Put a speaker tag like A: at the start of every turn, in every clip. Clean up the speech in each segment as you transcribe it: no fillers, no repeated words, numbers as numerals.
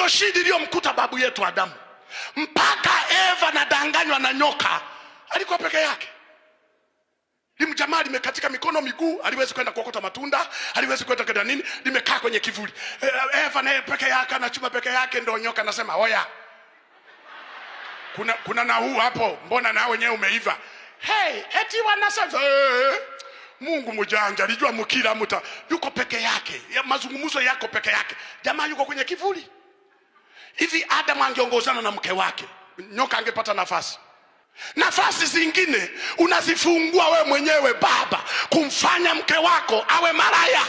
A: Ndio shida iliyomkuta babu yetu Adamu. Mpaka Eva nadanganywa na nyoka, alikuwa peke yake. Jamaa limekatika mikono miguu, aliwezi kwenda kuokota matunda, aliwezi kwenda kwenda nini, limekaa kwenye kivuli. Eva naye peke yake anachuma peke yake, ndio nyoka anasema, "Oya. Kuna na huu hapo, mbona na wenyewe umeiva?" Hey, eti wanasema Mungu mjanja, alijua mkila mta yuko peke yake. Ya mazungumzo yako peke yake. Jamaa yuko kwenye kivuli. Hivi Adam angeongozana na mke wake, nyoka angepata nafasi? Nafasi zingine unazifungua wewe mwenyewe baba, kumfanya mke wako awe malaya.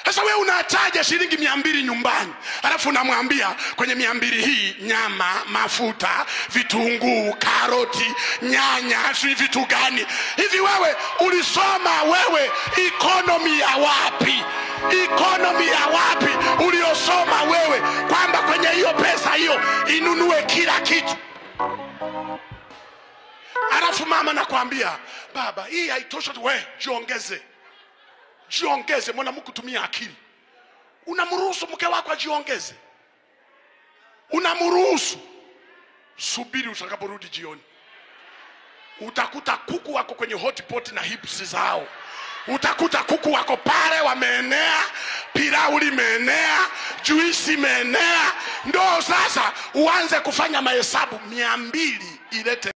A: Sasa wewe unataja shilingi 200 nyumbani, alafu unamwambia kwenye 200 hii nyama, mafuta, vitunguu, karoti, nyanya, si vitu gani? Hivi wewe ulisoma economy ya wapi? Economy ya wapi uliosoma wewe kwamba kwenye hiyo pesa hiyo inunue kila kitu? Alafu mama nakwambia, "Baba, hii haitoshi, wewe jiongeze." Jiongeze, mwana Mungu, tumia akili. Unamruhusu mke wako ajiongeze? Unamruhusu? Subiri utakaporudi jioni. Utakuta kuku wako kwenye hotpot na hips zao. Utakuta kuku wako pale wameenea, pilau limeenea, juisi imeenea. Ndio sasa uanze kufanya mahesabu, 200 ilete